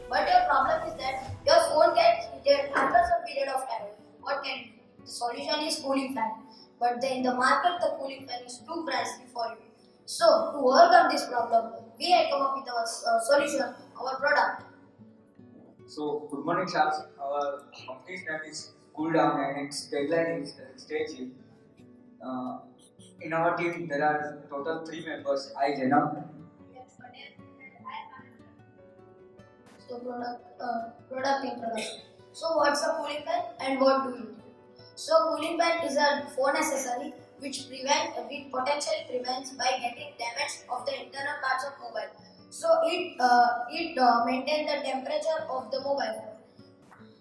But your problem is that your phone gets heated after some period of time. What can you do? The solution is cooling fan. But in the market, the cooling fan is too pricey for you. So to overcome this problem, we have come up with our solution, our product. So, good morning, Charles. Our company's name is Cool Down and its tagline is Stay Chill. Uh, in our team, there are total 3 members. I, Jenna. So product introduction. So what's a cooling fan and what do you do? So cooling fan is a phone accessory which potentially prevents by getting damage of the internal parts of mobile. So it maintains the temperature of the mobile phone.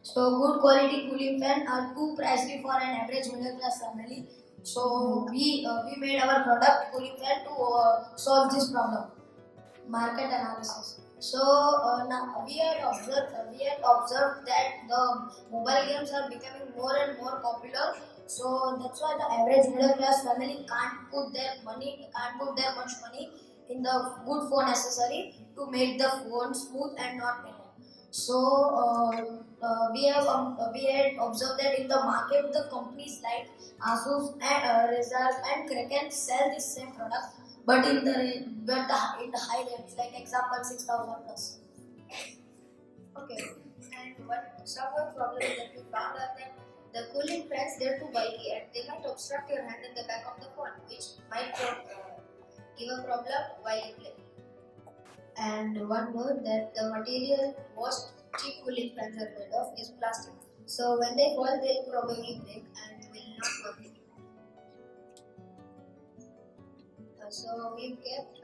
So good quality cooling fan are too pricey for an average middle class family. So we made our product cooling fan to solve this problem. Market analysis. So now we had observed that the mobile games are becoming more and more popular. So that's why the average middle class family can't put their much money in the good phone accessory to make the phone smooth and not painful. So we had observed that in the market the companies like Asus and Razer and Kraken sell this same product, but in the high range, like example 6,000 plus. Okay, and what some of the problems that we found are that the cooling fans they're too bulky and they might obstruct your hand in the back of the phone, which might give a problem while you play. And one more that the material most cheap cooling fans are made of is plastic. So when they fall, they'll probably break and will not work. So we've kept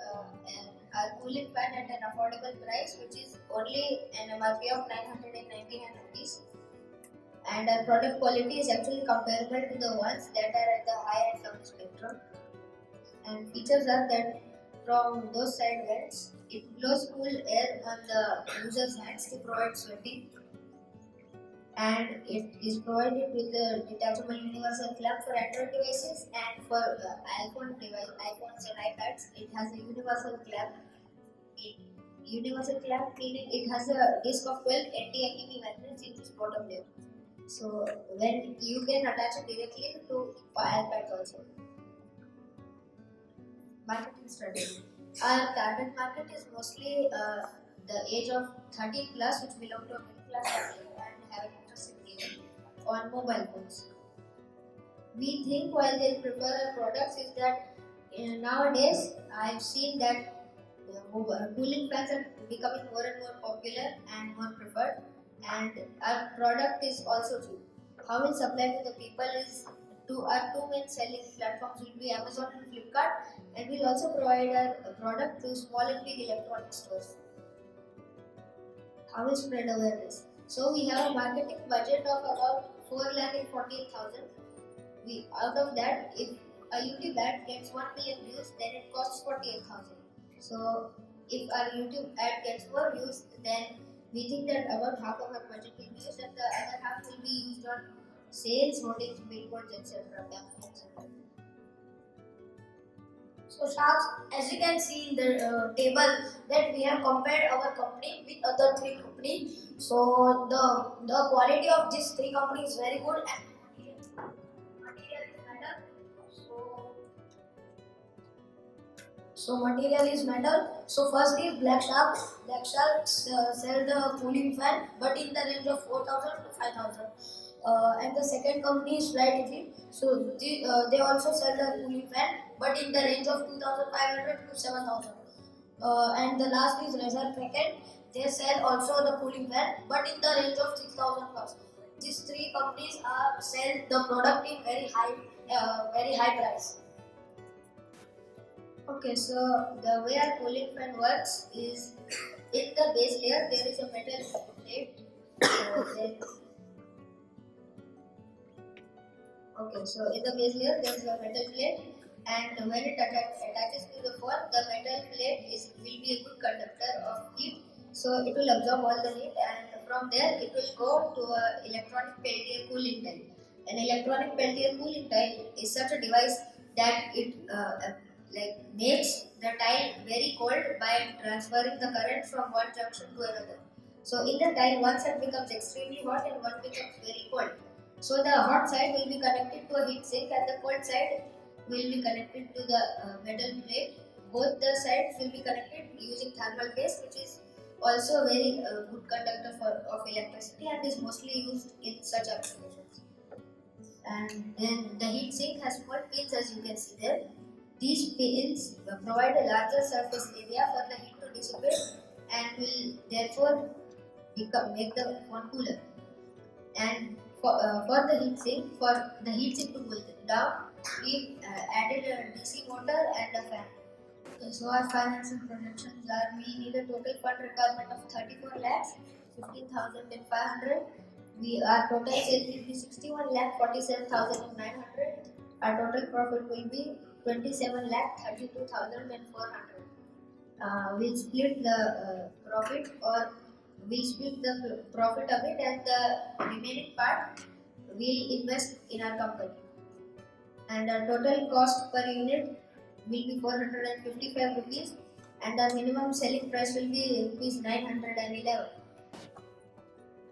our cooling fan at an affordable price, which is only an MRP of 999 rupees. And our product quality is actually comparable to the ones that are at the high end of the spectrum. And features are that from those side vents, it blows cool air on the user's hands to prevent sweating. And it is provided with a detachable universal clamp for Android devices, and for iPhones and iPads, it has a universal clamp. Universal clamp meaning it has a disk of 12 anti-AKB magnets in its bottom layer. So when you can attach it directly to iPads also. Marketing strategy. Our target market is mostly the age of 13 plus, which belong to a middle class family and have an interest in gaming on mobile phones. We think while they prefer our products is that nowadays I've seen that cooling fans are becoming more and more popular and more preferred, and our product is also cheap. How we'll supply to the people is to our two main selling platforms will be Amazon and Flipkart, and we'll also provide our product to small and big electronic stores. How will spread awareness? So we have a marketing budget of about 4,48,000. We out of that, if a YouTube ad gets 1 million views, then it costs 48,000. So if our YouTube ad gets more views, then we think that about half of our budget will be used, and the other half will be used on sales, hoardings, billboards, etc. So, Shaks, as you can see in the table that we have compared our company with other three companies. So the quality of these three companies is very good and material is better. So material is metal. So first is Black Shark. Black Shark sell the cooling fan, but in the range of 4,000 to 5,000. And the second company is Flight Egypt. So they also sell the cooling fan, but in the range of 2,500 to 7,000. And the last is Razer Kraken. They sell also the cooling fan, but in the range of 6,000 plus. These three companies sell the product in very high price. Okay, so the way our cooling fan works is in the base layer there is a metal plate. So in the base layer there is a metal plate, and when it attaches to the phone, the metal plate will be a good conductor of heat. So it will absorb all the heat, and from there it will go to a electronic Peltier cooling tile. An electronic Peltier cooling tile is such a device that it makes the tile very cold by transferring the current from one junction to another. So in the time, one side becomes extremely hot and one becomes very cold. So the hot side will be connected to a heat sink and the cold side will be connected to the metal plate. Both the sides will be connected using thermal paste, which is also a very good conductor of electricity and is mostly used in such applications. And then the heat sink has small pins, as you can see there. These pins provide a larger surface area for the heat to dissipate and will therefore make the phone cooler. And for the heat sink to cool down, we added a DC motor and a fan. So our financial projections are we need a total fund requirement of 34 lakhs, 15,500. Our total sales will be 61 lakh 47,900. Our total profit will be 27 lakh 32,400. We'll split the profit or we'll split the profit of it and the remaining part we'll invest in our company. And our total cost per unit will be 455 rupees and the minimum selling price will be rupees 911.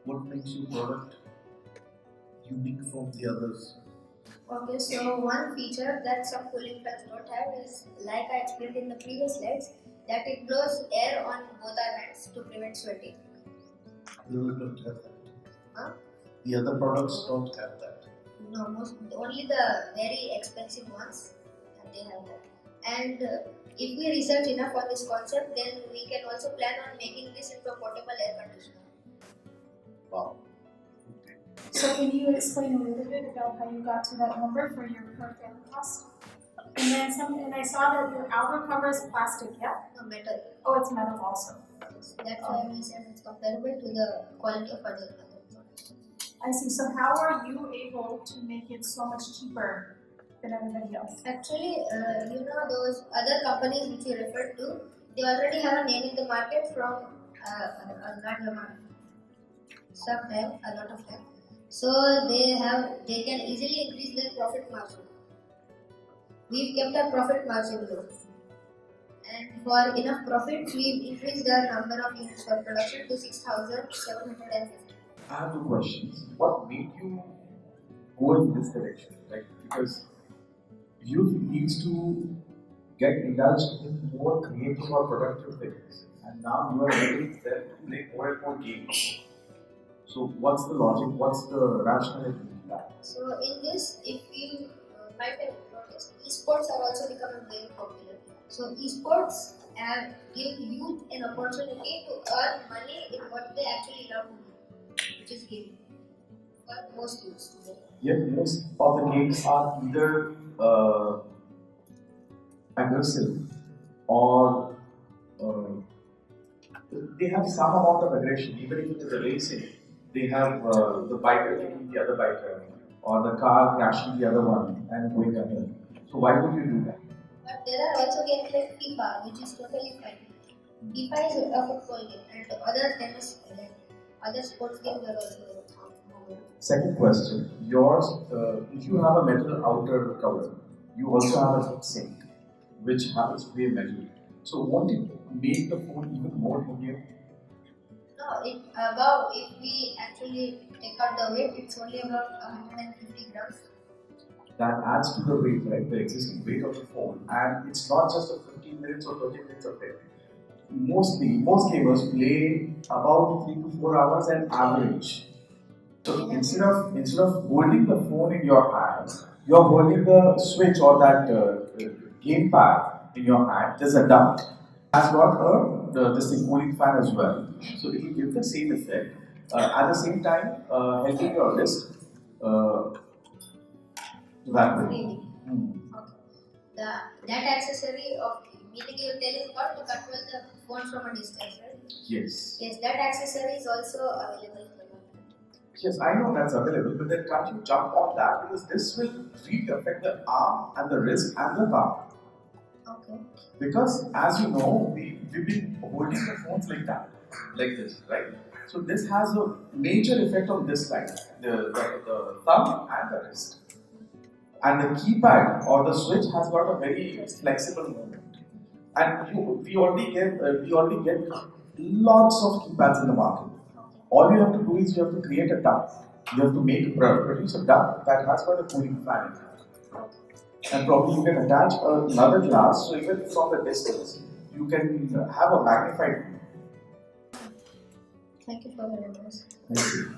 What makes your product unique from the others? Okay, so one feature that some cooling fans don't have is, like I explained in the previous slides, that it blows air on both our hands to prevent sweating. The other don't have that. Huh? The other products don't have that. No, only the very expensive ones they have that. And if we research enough on this concept, then we can also plan on making this into a portable air conditioner. Wow. So can you explain a little bit about how you got to that number for your per fan cost? And I saw that your outer cover is plastic, yeah? No, metal. Oh, it's metal also. That's why we said it's comparable to the quality of other products. I see. So how are you able to make it so much cheaper than everybody else? Actually, those other companies which you referred to, they already have a name in the market from a lot of a lot of time. So they can easily increase their profit margin. We've kept our profit margin low. And for enough profit, we've increased our number of units for production to 6,750. I have two questions. What made you go in this direction? Like, because youth needs to get indulged in more creative or productive things, and now you are able them to play more and more games. So, what's the logic? What's the rationale in that? So in this, if you might have noticed, esports are also becoming very popular. So esports give youth an opportunity to earn money in what they actually love to do, which is gaming. For most youths today. Yet most of the games are either aggressive or they have some amount of aggression. Even if it is a racing, they have the biker killing the other biker or the car crashing the other one and going ahead. So why would you do that? But there are also games like FIFA, which is totally fine. FIFA is a football game, and other tennis, other sports games are also. Second question, yours, if you have a metal outer cover, you also have a heat sink, which happens to be a metal. So won't it make the phone even more heavier? No, if we actually take out the weight, it's only about 150 grams. That adds to the weight, right? The existing weight of the phone, and it's not just a 15 minutes or 30 minutes of it. Most gamers play about 3 to 4 hours an average. So instead of holding the phone in your hand, you're holding the switch or that game pad in your hand. There's a duct. Has got this cooling fan as well, so it will give the same effect. At the same time, helping your wrist that way. Okay. That accessory of meaning you're telling about to control the phone from a distance, right? Yes. Yes, that accessory is also available for you. Yes, I know that's available, but then can't you jump on that because this will really affect the arm and the wrist and the thumb. Okay. Because as you know, we've been holding the phones like that, like this, right? So this has a major effect on this side, the thumb and the wrist. And the keypad or the switch has got a very flexible movement. And we already get lots of keypads in the market. All you have to do is you have to create a duct. You have to produce a duct that has got a cooling fan in it. And probably you can attach another glass, so even from the distance, you can have a magnified view. Thank you for your advice. Thank you.